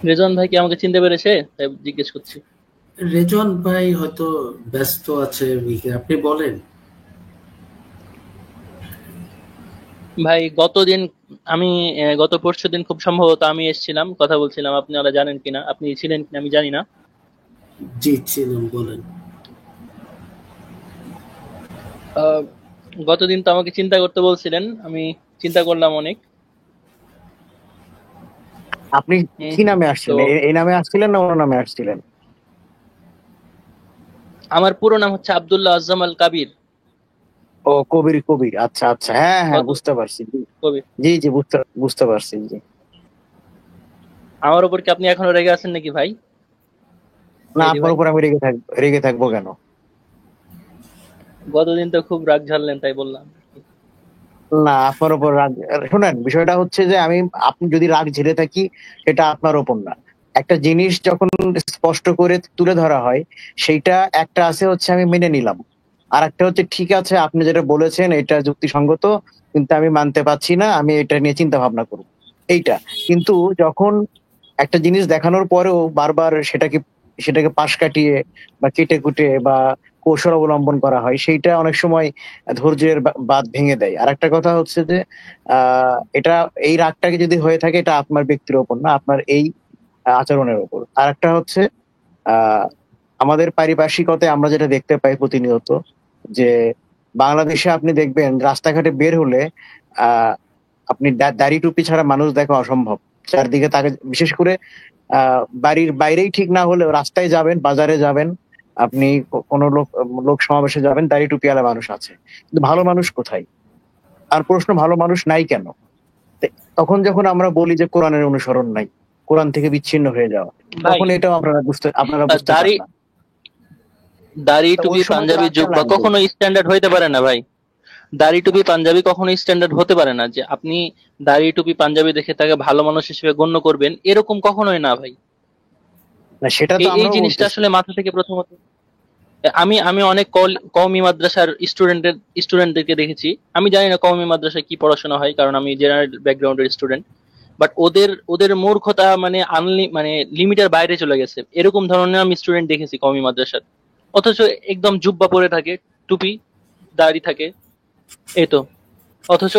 রেজন ভাই কি আমাকে চিনতে পেরেছে, তাই জিজ্ঞেস করছি। রেজন ভাই হয়তো ব্যস্ত আছে, আপনি বলেন। ভাই গতদিন আমি গত পরশু দিন খুব সম্ভবত আমি এসেছিলাম, কথা বলছিলাম, আপনারা জানেন কিনা, আপনি ছিলেন কিনা আমি জানি না। জি ছিলাম, বলেন। আহ, গতদিন তো আমাকে চিন্তা করতে বলছিলেন, আমি চিন্তা করলাম অনেক। আপনি হুম, কি নামে তো আসছিলেন? এই নামে আসছিলেন না অন্য নামে আসছিলেন? আমার পুরো নাম হচ্ছে আব্দুল্লাহ আজ্জাম আল কাবির। ও, কবির কবির, আচ্ছা আচ্ছা, হ্যাঁ হ্যাঁ, গত বুঝতে পারছি, জি। কবির। জি জি, বুঝতে বুঝতে পারছি, জি। আমার উপর কি আপনি এখনো রেগে আছেন নাকি ভাই, না, মেহেদী আপনার ভাই? উপর আমি রেগে থাকবো কেন? গতদিন তো খুব রাগ ঝাড়লেন, তাই বললাম। না, আপনার উপর রাগ। শোনেন, বিষয়টা হচ্ছে যে আপনি যদি রাগ ঝেড়ে থাকি, সেটা আপনার উপর না। একটা জিনিস যখন স্পষ্ট করে তুলে ধরা হয়, সেইটা একটা আছে হচ্ছে আমি মেনে নিলাম, আর একটা হচ্ছে ঠিক আছে আপনি যেটা বলেছেন এটা যুক্তিসঙ্গত, কিন্তু আমি মানতে পারছি না, আমি এটা নিয়ে চিন্তা ভাবনা করব, এইটা। কিন্তু যখন একটা জিনিস দেখানোর পরেও বারবার সেটাকে পাশ কাটিয়ে বা কেটে-কুটে বা কৌশল অবলম্বন করা হয়, সেইটা অনেক সময় ধৈর্যের বাঁধ ভেঙে দেয়। আরেকটা কথা হচ্ছে যে, আ এটা এই রাগটাকে যদি হয়ে থাকে, এটা আপনার ব্যক্তির উপর না, আপনার এই আচরণের উপর। আরেকটা হচ্ছে, আ আমাদের পারিপার্শ্বিকতায় আমরা যেটা দেখতে পাই প্রতিনিয়ত, যে বাংলাদেশে আপনি দেখবেন রাস্তাঘাটে বের হলে আ আপনি দাড়ি টুপি ছাড়া মানুষ দেখা অসম্ভব। চারদিকে তাকে, বিশেষ করে আ বাড়ির বাইরেই ঠিক না হলেও রাস্তায় যাবেন, বাজারে যাবেন, আপনি কোনো লোক সমাবেশে যাবেন, দাড়ি টুপিওয়ালা মানুষ আছে। কিন্তু ভালো মানুষ কোথায়? আর প্রশ্ন, ভালো মানুষ নাই কেন? তে তখন যখন আমরা বলি যে কোরআনের অনুসরণ নাই, কোরআন থেকে বিচ্ছিন্ন হয়ে যাওয়া, ভাই তখন এটাও আপনারা বুঝতে চান দাড়ি না। দাড়ি তো ওই টুপি সময় তো পাঞ্জাবি রাগটা জুব্বা লাগবেই। কখনো স্ট্যান্ডার্ড হইতে পারে না ভাই। দাড়ি টুপি পাঞ্জাবি কখনো স্ট্যান্ডার্ড হতে পারে না, যে আপনি দাড়ি টুপি পাঞ্জাবি দেখে তাকে ভালো মানুষ হিসেবে গণ্য করবেন, এরকম কখনোই না ভাই। না, সেটা তো এই আমরাও জিনিসটা বলতেছি। আসলে মাথা থেকে প্রথমত, আমি আমি অনেক কওমি মাদ্রাসার স্টুডেন্টদেরকে দেখেছি। আমি জানি না কওমি মাদ্রাসায় কি পড়াশোনা হয়, কারণ আমি জেনারেল ব্যাকগ্রাউন্ডের স্টুডেন্ট। বাট ওদের ওদের মূর্খতা মানে মানে লিমিটের বাইরে চলে গেছে, এরকম ধরনের আমি স্টুডেন্ট দেখেছি কওমি মাদ্রাসার। অথচ একদম জুব্বা পরে থাকে, টুপি, দাড়ি থাকে, এই তো। অথচ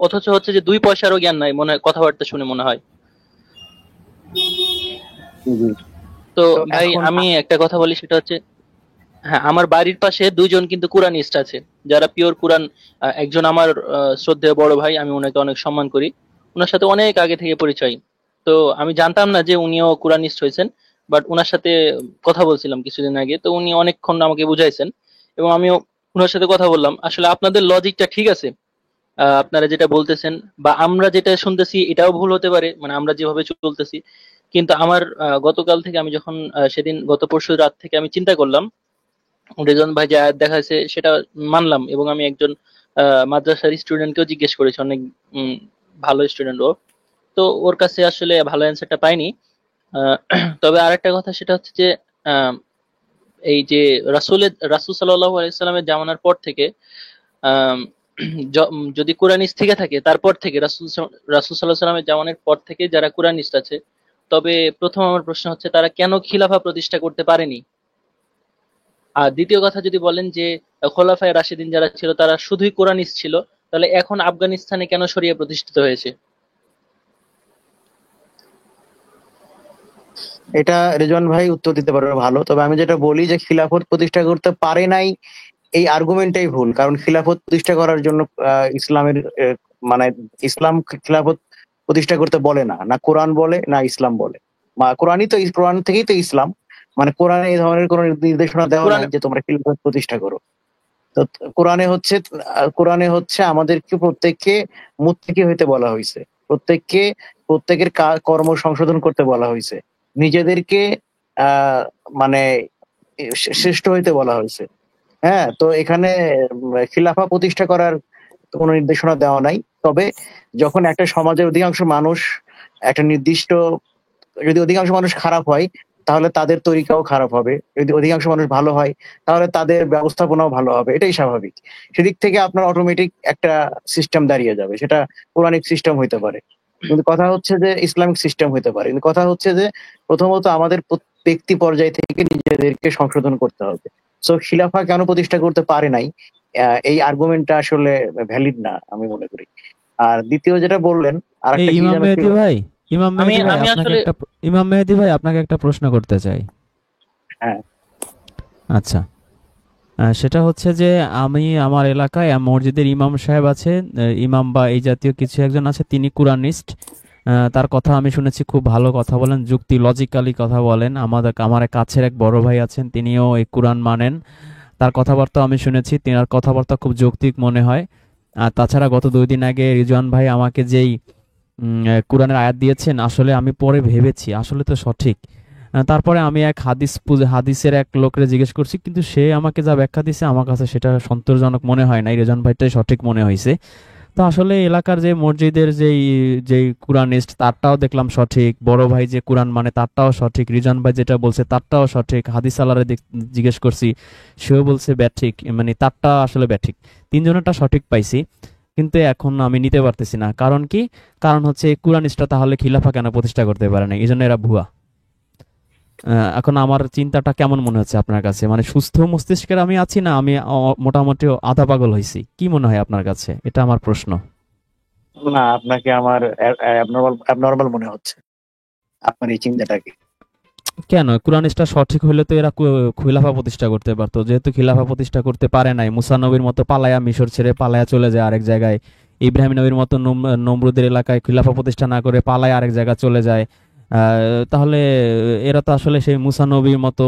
অথচ হচ্ছে যে 2 পয়সারও জ্ঞান নাই মনে হয়, কথাবার্তা শুনে মনে হয়। জি। তো তো ভাই এখন আমি একটা কথা বলি, সেটা হচ্ছে, হ্যাঁ, আমার বাড়ির পাশে দুইজন কিন্তু কুরানিস্ট আছে, যারা পিওর কুরআন। একজন আমার শ্রদ্ধেয় বড় ভাই, আমি ওনাকে অনেক সম্মান করি, ওনার সাথে অনেক আগে থেকে পরিচয়। তো আমি জানতাম না যে উনিও কুরানিস্ট হয়েছেন। বাট ওনার সাথে কথা বলছিলাম কিছুদিন আগে, তো উনি অনেকক্ষণ আমাকে বুঝাইছেন, এবং আমিও ওনার সাথে কথা বললাম। আসলে আপনাদের লজিকটা ঠিক আছে, আপনারা যেটা বলতেছেন বা আমরা যেটা শুনতেছি এটাও ভুল হতে পারে, মানে আমরা যেভাবে চলতেছি। কিন্তু আমার গতকাল থেকে আমি যখন সেদিন গত পরশু রাত থেকে আমি চিন্তা করলাম, রেজন ভাই যে আয়াত দেখাইছে সেটা মানলাম, এবং আমি একজন মাদ্রাসার স্টুডেন্টকেও জিজ্ঞেস করেছি, অনেক উম, ভালো স্টুডেন্ট ও। তো ওর কাছে আসলে ভালো অ্যান্সারটা পাইনি। আহ, তবে আরেকটা কথা, সেটা হচ্ছে যে আহ, এই যে রাসূল সাল্লাল্লাহু আলাইহি সাল্লামের জামানার পর থেকে, আম, যদি কোরআনিস্ট থেকে থাকে, তারপর থেকে রাসূল সাল্লাল্লাহু আলাইহি সাল্লামের জামানার পর থেকে যারা কোরআনিস্ট আছে, তবে প্রথম আমার প্রশ্ন হচ্ছে তারা কেন খিলাফা প্রতিষ্ঠা করতে পারেনি। আর দ্বিতীয় কথা, যদি বলেন যে খোলাফায়ে রাশিদিন যারা ছিল তারা শুধুই কোরআনিস্ট ছিল, তাহলে এখন আফগানিস্তানে কেন শরিয়া প্রতিষ্ঠিত হয়েছে? এটা রেজওয়ান ভাই উত্তর দিতে পারবে ভালো, তবে আমি যেটা বলি যে খিলাফত প্রতিষ্ঠা করতে পারে নাই, এই আর্গুমেন্টটাই ভুল। কারণ খিলাফত প্রতিষ্ঠা করার জন্য ইসলামের মানে ইসলাম খিলাফত প্রতিষ্ঠা করতে বলে না, না কোরআন বলে না ইসলাম বলে। কোরআন থেকেই তো ইসলাম, মানে কোরআনে এই ধরনের কোনো নির্দেশনা দেওয়া কোরআন নাই যে তোমরা খিলাফত প্রতিষ্ঠা করো। তো কোরআনে হচ্ছে আমাদেরকে প্রত্যেককে মুত্তাকি হইতে বলা হয়েছে, প্রত্যেককে প্রত্যেকের কর্ম সংশোধন করতে বলা হয়েছে, নিজেদেরকে আহ মানে শ্রেষ্ঠ হইতে বলা হয়েছে। হ্যাঁ, তো এখানে খিলাফা প্রতিষ্ঠা করার কোনো নির্দেশনা দেওয়া নাই। তবে যখন একটা সমাজের অধিকাংশ মানুষ একটা নির্দিষ্ট, যদি অধিকাংশ মানুষ খারাপ হয়, তাহলে তাদের তরিকাও খারাপ হবে। যদি অধিকাংশ মানুষ ভালো হয়, তাহলে তাদের ব্যবস্থাপনাও ভালো হবে। এটাই স্বাভাবিক। সেদিক থেকে আপনার অটোমেটিক একটা সিস্টেম দাঁড়িয়ে যাবে। সেটা পৌরাণিক সিস্টেম হইতে পারে। কিন্তু কথা হচ্ছে যে ইসলামিক সিস্টেম হইতে পারে, কিন্তু কথা হচ্ছে যে প্রথমত আমাদের ব্যক্তি পর্যায় থেকে নিজেদেরকে সংশোধন করতে হবে। সো খিলাফা কেন প্রতিষ্ঠা করতে পারে নাই, এই আর্গুমেন্টটা আসলে ভ্যালিড না আমি মনে করি। আর দ্বিতীয় যেটা বললেন, আর এই একটা কি ইমাম যেন ছিল। মেহেদী ভাই, ইমাম আমি মেহেদী ভাই আমি আপনাকে আসলে একটা ইমাম মেহেদী ভাই আপনাকে একটা প্রশ্ন করতে চাই। হ্যাঁ, আচ্ছা, সেটা হচ্ছে যে আমি আমার এলাকায় মসজিদের ইমাম সাহেব আছে, ইমাম বা এই জাতীয় কিছু একজন আছে, তিনি কুরআনিস্ট। তার কথা আমি শুনেছি, খুব ভালো কথা বলেন, যুক্তি লজিক্যালি কথা বলেন। আমার এক কাছের এক বড় ভাই আছেন, তিনিও এই কুরআন মানেন। তার কথাবার্তা আমি শুনেছি, তিনার কথাবার্তা খুব যৌক্তিক মনে হয়। আর তাছাড়া গত 2 দিন আগে রিজওয়ান ভাই আমাকে যেই কোরআনের আয়াত দিয়েছেন, আসলে আমি পরে ভেবেছি আসলে তো সঠিক। তারপরে আমি এক হাদিসের এক লোকরে জিজ্ঞেস করছি, কিন্তু সে আমাকে যা ব্যাখ্যা দিছে আমার কাছে সেটা সন্তোষজনক মনে হয় নাই, রেজন ভাইটাই সঠিক মনে হয়েছে। তো আসলে এলাকার যে মসজিদের যেই কুরআনিস্ট তারটাও দেখলাম সঠিক, বড় ভাই যে কোরআন মানে তারটাও সঠিক, রিজন ভাই যেটা বলছে তারটাও সঠিক, হাদিস আলারে জিজ্ঞেস করছি, সেও বলছে ব্যাঠিক, মানে তারটা আসলে ব্যাঠিক, তিনজনেরটা সঠিক পাইছি। কিন্তু এখন আমি নিতে পারতেছি না, কারণ কি? কারণ হচ্ছে এই কুরআনিস্টরা তাহলে খিলাফা কেন প্রতিষ্ঠা করতে পারে না, এই জন্য এরা ভুয়া। এখন আমার চিন্তাটা কেমন মনে হচ্ছে আপনার কাছে? মানে সুস্থ মস্তিষ্কের আমি আছি না আমি মোটামুটি আধা পাগল হয়েছি, কি মনে হয় আপনার কাছে? এটা আমার প্রশ্ন। না, আপনাকে আমার অ্যাবনর্মাল মনে হচ্ছে আপনার এই চিন্তাটাকে। কেন? কুরআনিস্টটা সঠিক হইলে তো এরা খিলাফা প্রতিষ্ঠা করতে পারতো, যেহেতু খিলাফা প্রতিষ্ঠা করতে পারে নাই, মুসা নবীর মতো পালায়া মিশর ছেড়ে পালায়া চলে যায় আরেক জায়গায়, ইব্রাহিম নবীর মতো নমরুদের এলাকায় খিলাফা প্রতিষ্ঠা না করে পালায় আরেক জায়গায় চলে যায়। তাহলে এরা তো আসলে সেই মুসা নবীর মতো,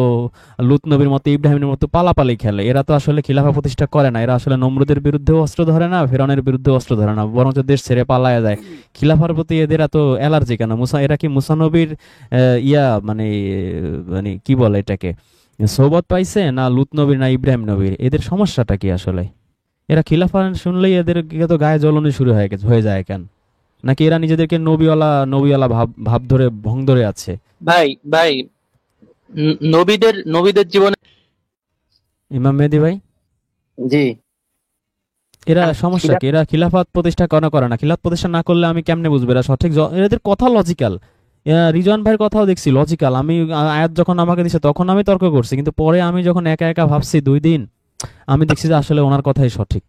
লুত নবীর মতো, ইব্রাহিমের মতো পালাপালি খেলে। এরা তো আসলে খিলাফা প্রতিষ্ঠা করে না, এরা আসলে নমরুদের বিরুদ্ধে অস্ত্র ধরে না, ফেরাউনের বিরুদ্ধে অস্ত্র ধরে না, বরঞ্চ দেশ ছেড়ে পালায়া যায়। খিলাফার প্রতি এদের এত অ্যালার্জি কেন? এরা কি মুসা নবীর মানে মানে কি বলে এটাকে, সোবত পাইছে না লুত নবীর না ইব্রাহিম নবীর? এদের সমস্যাটা কি আসলে? এরা খিলাফা শুনলেই এদের তো গায়ে জ্বলনি শুরু হয়ে যায় কেন? নাকি এরা নিজেদেরকে নবীওয়ালা নবীওয়ালা ভাব ভাব ধরে ভং ধরে আছে? ভাই ভাই নবীদের নবীদের জীবনে ইমাম মেহেদী ভাই, জি। এরা সমস্যা কি? এরা খিলাফত প্রতিষ্ঠা কেন করে না? খিলাফত প্রতিষ্ঠা না করলে আমি কেমনে বুঝবো এরা সঠিক? এদের কথা লজিক্যাল, রিজওয়ান ভাইয়ের কথাও দেখছি লজিক্যাল। আমি আয়াত যখন আমাকে দিছে তখন আমি তর্ক করছি, কিন্তু পরে আমি যখন একা একা ভাবছি 2 দিন, আমি দেখছি যে আসলে ওনার কথাই সঠিক।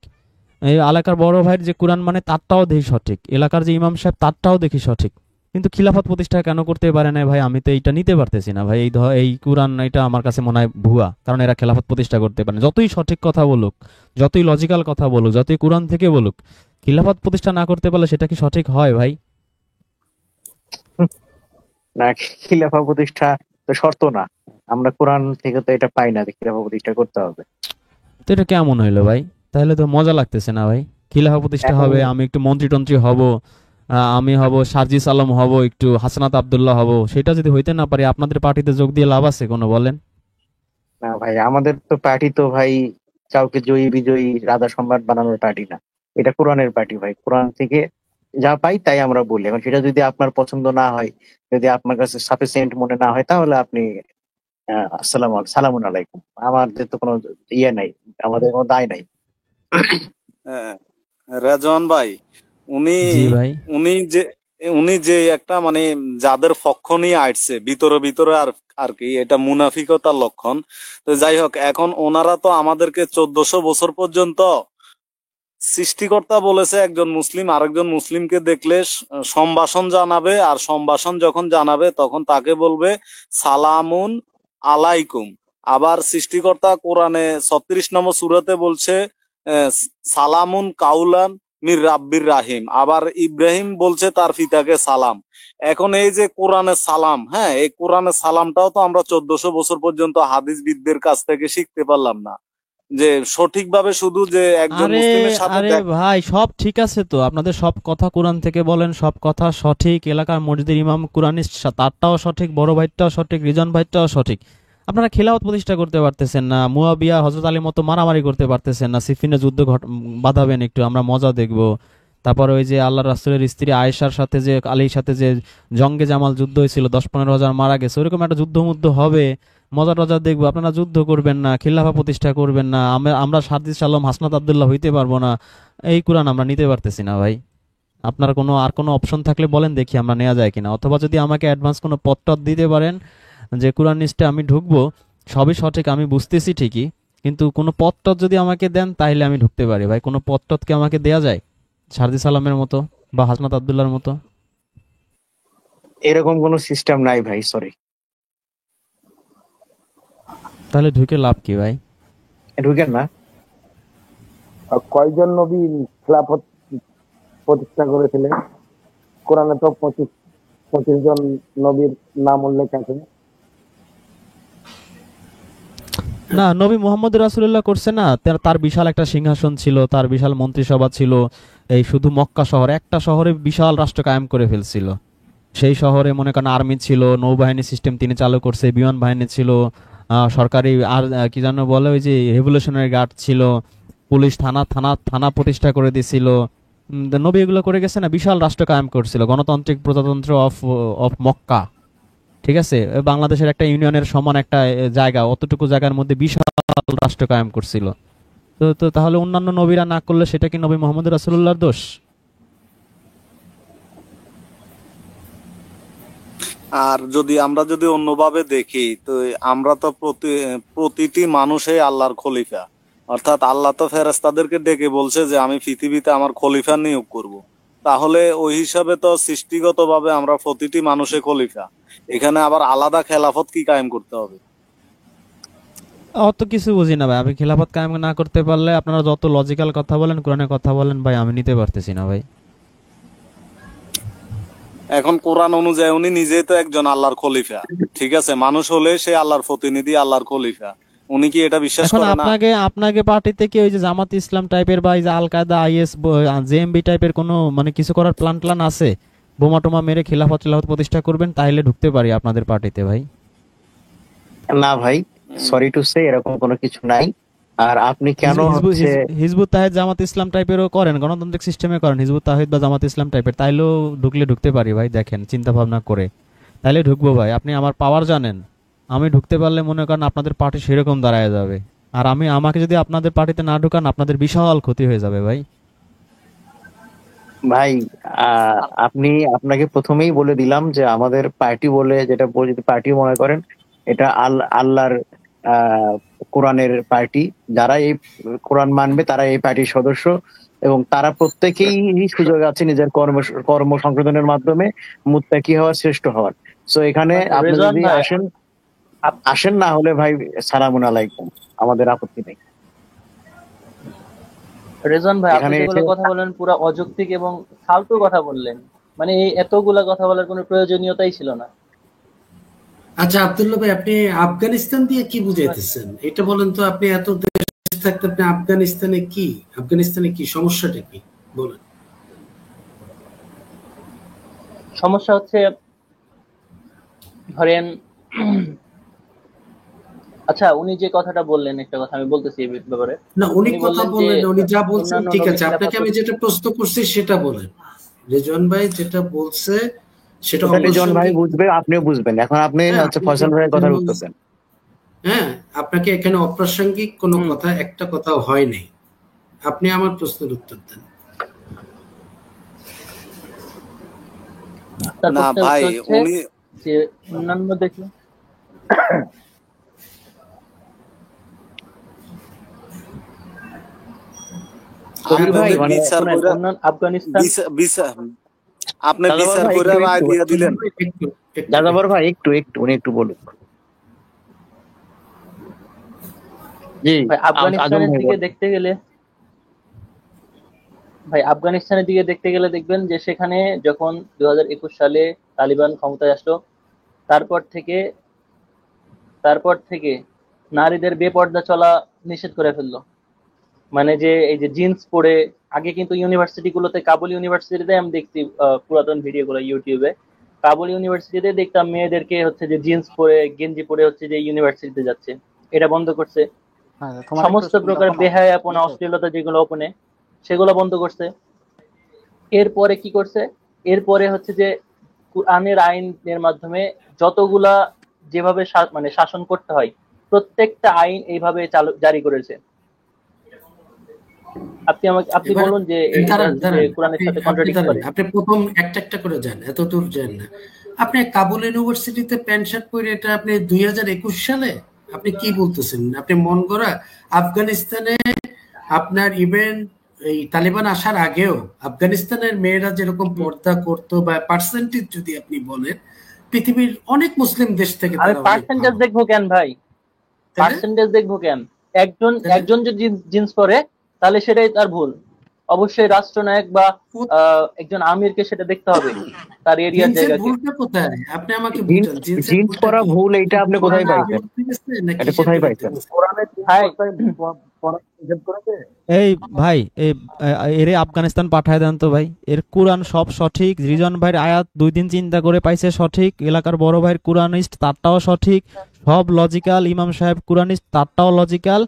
এই এলাকার বড় ভাইয়ের যে কোরআন মানে তারটাও দেখি সঠিক, এলাকার যে ইমাম সাহেব তারটাও দেখি সঠিক, কিন্তু খিলাফত প্রতিষ্ঠা কেন করতে পারে না ভাই? আমি তো এইটা নিতে পারতেছি না ভাই। এই কোরআন এটা আমার কাছে মনে হয় ভুয়া, কারণ এরা খেলাফত প্রতিষ্ঠা করতে পারে না। যতই সঠিক কথা বলুক, যতই লজিক্যাল কথা বলুক, যতই কোরআন থেকে বলুক, খিলাফত প্রতিষ্ঠা না করতে পারলে সেটা কি সঠিক হয় ভাই? না, খিলাফা প্রতিষ্ঠা তো শর্ত না, আমরা কোরআন থেকে তো এটা পাই না যে খিলাফা প্রতিষ্ঠা করতে হবে। তো এটা কেমন হইলো ভাই? তাহলে তো মজা লাগতেছে না ভাই। খিলাফা প্রতিষ্ঠা এখন হবে, আমি একটু মন্ত্রী টন্ত্রী হব, আমি হব সার্জিস আলম, হব একটু হাসনাত আব্দুল্লাহ হব, সেটা যদি হইতে না পারি আপনাদের পার্টিতে যোগ দিয়ে লাভ আছে কোনো বলেন? না ভাই, আমাদের তো পার্টি তো ভাই কাউকে জয়ী বিজয়ী রাজা সম্রাট বানানোর পার্টি না, এটা কোরআনের পার্টি ভাই। কোরআন থেকে যা পাই তাই আমরা বলি। এখন সেটা যদি আপনার পছন্দ না হয়, যদি আপনার কাছে সাফিসিয়েন্ট মনে না হয়, তাহলে আপনি সালামুন আলাইকুম, আমাদের তো কোনো ইয়ে নাই, আমাদের কোনো দায় নাই। হ্যাঁ, রেজওয়ান ভাই, উনি জি ভাই। উনি যে উনি যে একটা মানে যাদের পক্ষ নিয়ে আসছে ভিতরে ভিতরে আর আর কি এটা মুনাফিকতার লক্ষণ। তো যাই হোক, এখন ওনারা তো আমাদেরকে 1400 বছর পর্যন্ত সৃষ্টিকর্তা বলেছে একজন মুসলিম আরেকজন মুসলিমকে দেখলে সম্ভাষণ জানাবে, আর সম্ভাষণ যখন জানাবে তখন তাকে বলবে সালামুন আলাইকুম। আবার সৃষ্টিকর্তা কোরআনে 36 নম্বর সূরাতে বলছে আহ, সালামুন কাউলান মির রাব্বির রাহিম। আবার ইব্রাহিম বলছে তার পিতাকে সালাম। এখন এই যে কোরআনের সালাম, হ্যাঁ, এই কোরআনের সালামটাও তো আমরা 1400 বছর পর্যন্ত হাদিসবিদদের কাছ থেকে শিখতে পারলাম না, যে সঠিকভাবে শুধু যে একজন আরে মুসলিমের সাথে আরে ভাই, সব ঠিক আছে তো, আপনাদের সব কথা কোরআন থেকে বলেন, সব কথা সঠিক, এলাকার মসজিদের ইমাম কুরআনিস্ট তারটাও সঠিক, বড় ভাইটাও সঠিক, রিজন ভাইটাও সঠিক। আপনারা খেলাফত প্রতিষ্ঠা করতে পারতেছেন না, মুয়াবিয়া হযরত আলীর মতো মারামারি করতে পারতেছেন না, সিফিনে যুদ্ধ বাঁধাবেন একটু আমরা মজা দেখব। তারপর ওই যে আল্লাহ রাসূলের স্ত্রী আয়েশার সাথে যে আলীর সাথে যে জঙ্গে জামাল যুদ্ধ হয়েছিল, 10-15 হাজার মারা গেছে, ওইরকম একটা যুদ্ধ মুদ্ধ হবে, মজা টজা দেখবো। আপনারা যুদ্ধ করবেন না, খিলাফা প্রতিষ্ঠা করবেন না, আমরা সার্জিস আলম হাসনাত আব্দুল্লাহ হইতে পারবো না। এই কোরআন আমরা নিতে পারতেছি না ভাই। আপনার কোনো অপশন থাকলে বলেন, দেখি আমরা নেওয়া যায় কিনা, অথবা যদি আমাকে অ্যাডভান্স কোনো পথ দিতে পারেন যে কোরআন লিস্টে আমি ঢুকবো, সবই সঠিক আমি বুঝতেছি ঠিকই, কিন্তু কোনো পথ যদি আমাকে দেন তাহলে আমি ঢুকতে পারি ভাই। কোনো পথ কি আমাকে দেয়া যায় সারদি সালামের মতো বা হাসনাত আব্দুল্লাহর মতো? এরকম কোনো সিস্টেম নাই ভাই, সরি। তাহলে ঢুকে লাভ কি ভাই? ঢুকেন না। আর কয়জন নবী খেলাফত প্রতিষ্ঠা করেছিলেন? কোরআনে তো 25 জন নবীর নাম উল্লেখ আছে। না, নবী মোহাম্মদ রাসূলুল্লাহ করছে না, তার বিশাল একটা সিংহাসন ছিল, তার বিশাল মন্ত্রিসভা ছিল, এই শুধু মক্কা শহর, একটা শহরে বিশাল রাষ্ট্র কায়েম করে ফেলছিল। সেই শহরে মনে করেন আর্মি ছিল, নৌবাহিনী সিস্টেম তিনি চালু করছে, বিমান বাহিনী ছিল, সরকারি আর কি যেন বলে ওই যে রেভলিউশনারি গার্ড ছিল, পুলিশ, থানা থানা থানা প্রতিষ্ঠা করে দিছিল। নবী এগুলো করে গেছে না, বিশাল রাষ্ট্র কায়েম করছিল, গণতান্ত্রিক প্রজাতন্ত্র অফ অফ মক্কা। ঠিক আছে, বাংলাদেশের একটা ইউনিয়নের সমান একটা জায়গা, অতটুকু জায়গার মধ্যে বিশাল রাষ্ট্র কায়েম করছিল। তো তো তাহলে অন্যান্য নবীরা না করলে সেটা কি নবী মোহাম্মদ রাসূলুল্লাহর দোষ? আর আমরা যদি অন্যভাবে দেখি, তো আমরা তো প্রতিটি মানুষই আল্লাহর খলিফা। অর্থাৎ আল্লাহ তো ফেরেশতাদেরকে ডেকে বলছে যে আমি পৃথিবীতে আমার খলিফা নিয়োগ করব। তাহলে ওই হিসাবে তো সৃষ্টিগতভাবে আমরা প্রতিটি মানুষে খলিফা। এখানে আবার আলাদা খেলাফত কি কায়েম করতে হবে? অত কিছু বুঝি না ভাই, আমি খিলাফত কায়েম না করতে পারলে আপনারা যত লজিক্যাল কথা বলেন, কোরআনের কথা বলেন ভাই, আমি নিতে পারতেছি না ভাই। এখন কোরআন অনুযায়ী উনি নিজেই তো একজন আল্লাহর খলিফা। ঠিক আছে, মানুষ হলে সে আল্লাহর প্রতিনিধি, আল্লাহর খলিফা। উনি কি এটা বিশ্বাস এখন করে না? আপনাকে পার্টিতে কি ওই যে জামাত ইসলাম টাইপের বা এই যে আল কায়দা, আইএস, জেএমবি টাইপের কোনো মানে কিছু করার প্ল্যান আছে? বোমা টোমা মেরে খিলাফত প্রতিষ্ঠা করবেন, তাহলে ঢুকতে পারি আপনাদের পার্টিতে ভাই। না ভাই, সরি টু সে, এরকম কোনো কিছু নাই। আর আপনি কেন হচ্ছে হিজবুত তাহিদ জামাত ইসলাম টাইপেরও করেন, গণতান্ত্রিক সিস্টেমে করেন, হিজবুত তাহিদ বা জামাত ইসলাম টাইপের, তাইলেও ঢুকতে পারি ভাই। দেখেন চিন্তা ভাবনা করে তাইলে ঢুকবো ভাই। আপনি আমার পাওয়ার জানেন, আমি ঢুকতে পারলে মনে করেন আপনাদের পার্টি সেরকম দাঁড়ায় যাবে, আর আমাকে যদি আপনাদের পার্টিতে না ঢুকান আপনাদের বিশাল ক্ষতি হয়ে যাবে ভাই। ভাই, আপনাকে প্রথমেই বলে দিলাম যে আমাদের পার্টি বলে যেটা যদি পার্টি মনে করেন, এটা আল্লাহর আহ কোরআনের পার্টি। যারা এই কোরআন মানবে তারা এই পার্টির সদস্য, এবং তারা প্রত্যেকেই সুযোগ আছে নিজের কর্ম সংশোধনের মাধ্যমে মুত্তাকি হওয়ার, শ্রেষ্ঠ হওয়ার। সো এখানে আপনি রেজওয়ান যদি ভাই, আসেন, না হলে ভাই সালামুন আলাইকুম, আমাদের আপত্তি নেই। রেজওয়ান ভাই, আপনি এখানে যেগুলো এসে কথা বললেন পুরো অযৌক্তিক এবং ফালতু কথা বললেন। মানে এই এতগুলা কথা বলার কোনো প্রয়োজনীয়তাই ছিল না। আচ্ছা আব্দুল্লাহ ভাই, আপনি আফগানিস্তান দিয়ে কি বুঝাইতেছেন এটা বলেন তো। আপনি এত দেশ থাকতে আপনি আফগানিস্তানে কি সমস্যাটা কি বলেন। সমস্যা হচ্ছে, ধরেন, আচ্ছা উনি যে কথাটা বললেন, একটা কথা আমি বলতেছি এই ব্যাপারে। না, উনি উনি কথা বললেন যে বললেন, উনি যা বলছেন অন্যান্য ঠিক নবী আছে, আপনাকে খিলাফত। আমি যেটা প্রশ্ন করছি সেটা বলেন। রেজন ভাই যেটা বলছে সেটা ওটা জন ভাই অপ্রাসঙ্গিক। বুঝবে, আপনিও বুঝবেন। এখন আপনি হ্যাঁ, হচ্ছে ফয়সাল ভাইয়ের কথার উত্তর দেন। হ্যাঁ, আপনাকে এখানে অপ্রাসঙ্গিক কোনো হুম। কথা, একটা কথাও হয়নি। আপনি আমার প্রশ্নের উত্তর দেন। তার না প্রশ্নের ভাই, উত্তর হচ্ছে উনি যে অন্যান্য দেখে কবির ভাই, আপনি মানে বিচার শোনেন, করে আফগানিস্তান। আপনি দাদাবর বিচার ভাই করে রায় দিয়ে দিলেন। দাদাবর ভাই উনি একটু বলুন। জি, ভাই আজম আফগানিস্তানের ভাই দিকে বলুন। দেখতে গেলে আফগানিস্তানের দিকে দেখতে গেলে দেখবেন যে সেখানে যখন 2021 সালে তালিবান ক্ষমতায় আসলো, তারপর থেকে তারপর থেকে নারীদের বেপর্দা চলা নিষেধ করে ফেললো। মানে যে এই যে জিন্স পরে, আগে কিন্তু ইউনিভার্সিটি গুলোতে, কাবুল ইউনিভার্সিটিতে আমি দেখছি পুরাতন ভিডিও গুলো ইউটিউবে, কাবুল ইউনিভার্সিটিতে দেখতাম মেয়েদেরকে হচ্ছে যে জিন্স পরে, গেঞ্জি পরে হচ্ছে যে ইউনিভার্সিটিতে যাচ্ছে। এটা বন্ধ করছে। সমস্ত প্রকার বেহায়াপনা, অশ্লীলতা যেগুলো ওপেনে, সেগুলো বন্ধ করছে। এরপরে কি করছে? এরপরে হচ্ছে যে কুরআনের আইনের মাধ্যমে যতগুলা, যেভাবে মানে শাসন করতে হয়, প্রত্যেকটা আইন এইভাবে জারি করেছে। আপনি এবার বলুন যে এটা দাঁড়ান যে দাঁড়ান, কোরআনের আপনি সাথে আপনি কন্ট্রাডিক্ট দাঁড়ান, করে। আপনি প্রথম একটা একটা করে যান, এত দূর যান না। আপনি কাবুল ইউনিভার্সিটিতে প্যান্ট শার্ট পরে, এটা আপনি 2021 সালে আপনি কি বলতেছেন? আপনি মন গড়া। আফগানিস্তানে আপনার ইভেন এই তালিবান আসার আগেও আফগানিস্তানের মেয়েরা যেরকম পর্দা করতো, বা পার্সেন্টেজ যদি আপনি বলেন, পৃথিবীর অনেক মুসলিম দেশ থেকে আমি তারা অনেক পার্সেন্টেজ ভালো, দেখবো কেন ভাই? তাই না? পার্সেন্টেজ দেখবো কেন? একজন তাই না? একজন যদি জিন্স পরে তাহলে সেটাই তার ভুল। অবশ্যই রাষ্ট্রনায়ক বা একজন আমিরকে সেটা দেখতে হবে, তার এরিয়ার জিন্সের জায়গাকে। ভুলটা কোথায়? আপনি আমাকে জিন্স বুঝান, জিন্সের জিন্স ভুলটা পরা কি? ভুল, এইটা আপনি কোথায় কোরআনের পাইছেন? বিরুদ্ধে গেছে না এটা কিসের কোথায় বিরুদ্ধে পাইছেন? গেছে? কোরআনে জিন্স ভাই পড়া নিষেধ করেছে। এই ভাই, এরে আফগানিস্তান পাঠায় দেন তো ভাই। এর কোরআন সব সঠিক, রিজন ভাইয়ের আয়াত 2 দিন চিন্তা করে পাইছে সঠিক, এলাকার বড় ভাইয়ের কোরআনিস্ট তারটাও সঠিক, সব লজিক্যাল, ইমাম সাহেব কোরআনিস্ট তারটাও লজিক্যাল।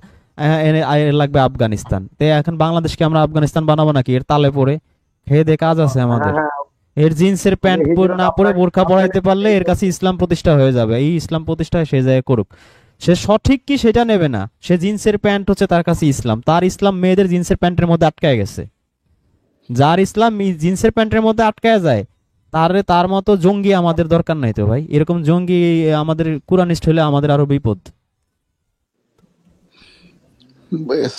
এর লাগবে আফগানিস্তান। তে এখন বাংলাদেশকে আমরা আফগানিস্তান বানাবো নাকি? এর তালে পড়ে খেয়ে দে কাজ আছে হ্যাঁ আমাদের। হ্যাঁ, এর জিন্সের প্যান্ট হিজরত না পরে বোরখা পরাইতে পারলে এর আফগানিস্তান কাছে ইসলাম প্রতিষ্ঠা হয়ে যাবে। এই ইসলাম প্রতিষ্ঠা সে যায় করুক, সে সঠিক কি সেটা নেবে না। সে জিন্সের প্যান্ট হচ্ছে তার কাছে ইসলাম, তার ইসলাম মেয়েদের জিন্সের প্যান্টের মধ্যে আটকায় গেছে। যার ইসলাম জিন্সের প্যান্টের মধ্যে আটকায় যায়, তার মতো জঙ্গি আমাদের দরকার নাই তো ভাই। এরকম জঙ্গি আমাদের কোরআনিস্ট হলে আমাদের আরো বিপদ।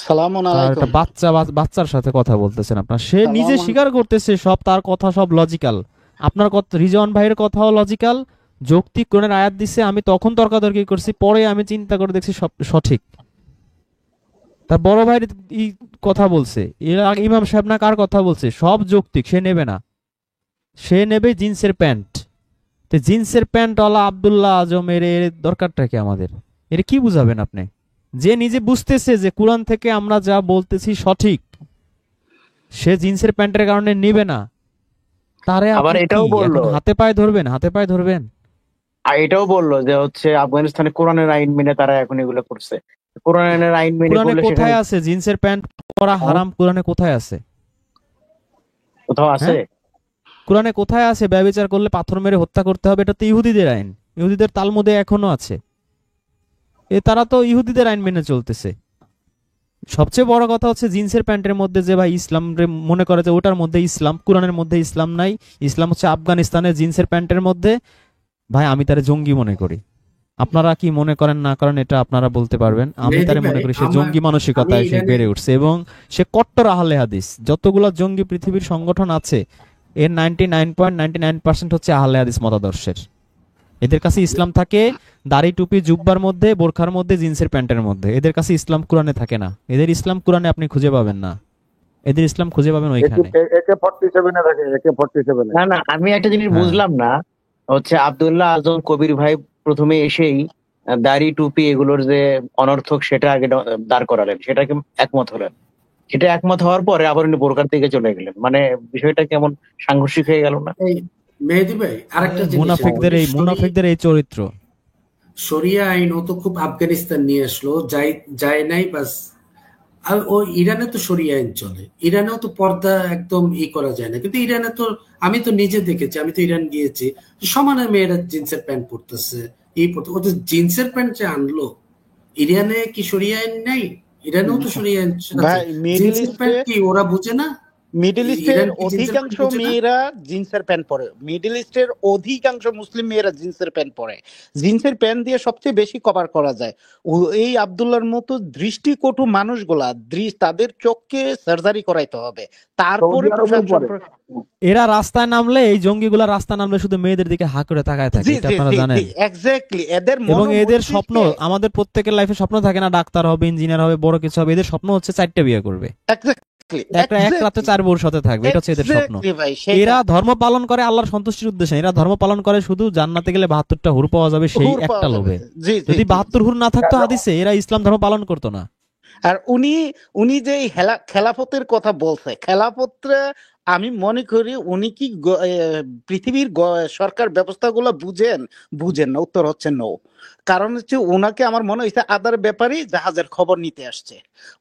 সালামুন আর একটা আলাইকুম। বাচ্চার সাথে কথা বলতেছেন আপনার, সে নিজে সালাম স্বীকার করতেছে সব, তার কথা সব লজিক্যাল। আপনার কথা, রিজওয়ান ভাইয়ের কথাও লজিক্যাল, যৌক্তিক কোরআনের আয়াত দিছে, আমি তখন তর্কাতর্কি করছি, পরে আমি চিন্তা করে দেখছি সব সঠিক। তার বড় ভাইয়ের ই কথা বলছে, এর আগে ইমাম সাহেব না কার কথা বলছে, সব যৌক্তিক, সে নেবে না। সে নেবে জিন্সের প্যান্ট। তো জিন্সের প্যান্টওয়ালা আব্দুল্লাহ আজমের এর দরকারটা কি আমাদের? এর কি বুঝাবেন আপনি? যে নিজে বুঝতেছে যে কোরআন থেকে আমরা যা বলতেছি সঠিক, সে জিন্সের প্যান্টের কারণে নিবে না, তারে আবার আপনি এটাও কি বললো, এখন হাতে পায়ে ধরবেন? হাতে পায়ে ধরবেন? আর এটাও বললো যে হচ্ছে আফগানিস্তানে কোরআনের আইন মেনে তারা এখন এগুলো করছে। কোরআনের আইন মেনে কোরআনে করলে সেখানে কোথায় আছে জিন্সের প্যান্ট পরা হারাম? কোরআনে কোথায় আছে? কোথাও আছে? হ্যাঁ, কোরআনে কোথায় আছে ব্যভিচার করলে পাথর মেরে হত্যা করতে হবে? এটা তো ইহুদিদের আইন, ইহুদিদের তালমুদে এখনো আছে। তারা তো ইহুদিদের আইন মেনে চলতেছে। সবচেয়ে বড় কথা হচ্ছে জিন্সের প্যান্টের মধ্যে যে ভাই ইসলাম মনে করে যে ওটার মধ্যে ইসলাম, কোরআনের মধ্যে ইসলাম নাই। ইসলাম হচ্ছে আফগানিস্তানের জিন্সের প্যান্টের মধ্যে। ভাই আমি তারে জঙ্গি মনে করি। আপনারা কি মনে করেন না করেন এটা আপনারা বলতে পারবেন। আমি মেহেদী তারে ভাই, মনে করি সে আমি জঙ্গি মানসিকতায় সে ইরানে বেড়ে উঠছে, এবং সে কট্টর আহলে হাদিস। যতগুলো জঙ্গি পৃথিবীর সংগঠন আছে এর 99.99% হচ্ছে আহলে হাদিস মতাদর্শের। এদের কাছে ইসলাম থাকে দাড়ি টুপি জুব্বার মধ্যে, বোরখার মধ্যে, জিন্সের প্যান্টের মধ্যে। এদের কাছে ইসলাম কোরআনে থাকে না। এদের ইসলাম কোরআনে আপনি খুঁজে পাবেন না, এদের ইসলাম খুঁজে পাবেন ওইখানে। AK-47 থাকে, AK-47 না না, আমি একটা জিনিস হ্যাঁ, বুঝলাম না, হচ্ছে আব্দুল্লাহ আজম কবির ভাই প্রথমে এসেই দাড়ি টুপি এগুলোর যে অনর্থক সেটা আগে দাঁড় করালেন, সেটাকে একমত হলেন। সেটা একমত হওয়ার পরে আবার উনি বোরকার দিকে চলে গেলেন। মানে বিষয়টা কেমন সাংঘর্ষিক হয়ে গেল না? এই মেহেদী ভাই, আরেকটা জিনিস, মুনাফিকদের এই চরিত্র। শরিয়া আইন ও তো খুব আফগানিস্তান নিয়ে আসলো, যায় নাই বাস। আর ও ইরানে তো শরিয়া আইন চলে, ইরানেও তো পর্দা একদম করা যায় না, কিন্তু ইরানে তো আমি তো নিজে দেখেছি, আমি তো ইরান গিয়েছি, সমানে মেয়েরা জিন্সের প্যান্ট পরতেছে, পরতে। ও তো জিন্সের প্যান্ট যে আনলো, ইরানে কি শরিয়া আইন নাই? ইরানেও তো শরিয়া আইন আছে। ভাই, মিডল জিন্সের ইস্টে প্যান্ট কি ওরা বুঝে না? মিডল ইস্টের ইরান কি জিন্সের প্যান্ট অধিকাংশ বুঝে না? মেয়েরা জিন্সের প্যান্ট পরে। মিডল ইস্টের অধিকাংশ মুসলিম মেয়েরা জিন্সের প্যান্ট পরে। জিন্সের প্যান্ট দিয়ে সবচেয়ে বেশি কভার করা যায়। এই আব্দুল্লাহর মতো দৃষ্টিকটু মানুষগুলা তাদের চোখকে সার্জারি করাইতে হবে, তারপরে সৌদি আরবেও পোশাক পরে। এরা রাস্তায় নামলে, এই জঙ্গিগুলা রাস্তায় নামলে শুধু মেয়েদের দিকে হা করে তাকায় থাকে, জি এটা জি আপনারা জি জানেন। জি, এক্স্যাক্টলি। এদের এবং এদের স্বপ্ন, মনোমস্তিষ্কে আমাদের প্রত্যেকের লাইফে স্বপ্ন থাকে না ডাক্তার হবে, ইঞ্জিনিয়ার হবে, বড় কিছু হবে। এদের স্বপ্ন হচ্ছে 4টা বিয়ে করবে, এক রাতে 4 বউর সাথে থাকবে, এটা হচ্ছে এদের স্বপ্ন। ভাই, এরা ধর্ম পালন করে আল্লাহর সন্তুষ্টির উদ্দেশ্যে। এরা ধর্ম পালন করে শুধু জান্নাতে গেলে 72টা হুর পাওয়া যাবে সেই হুর একটা পাওয়া লোভে। যাবে। জি জি যদি জি। 72 হুর না থাকতো হাদিসে, এরা ইসলাম ধর্ম পালন করতো না। আর উনি উনি যে এই খেলাফতের কথা বলছে, খেলাফতটা আমি মনে করি উনি কি পৃথিবীর সরকার ব্যবস্থাগুলো বুঝেন না? উত্তর হচ্ছে নো। কারণ হচ্ছে ওনাকে আমার মনে হয়েছে আদার ব্যাপারে জাহাজের খবর নিতে আসছে।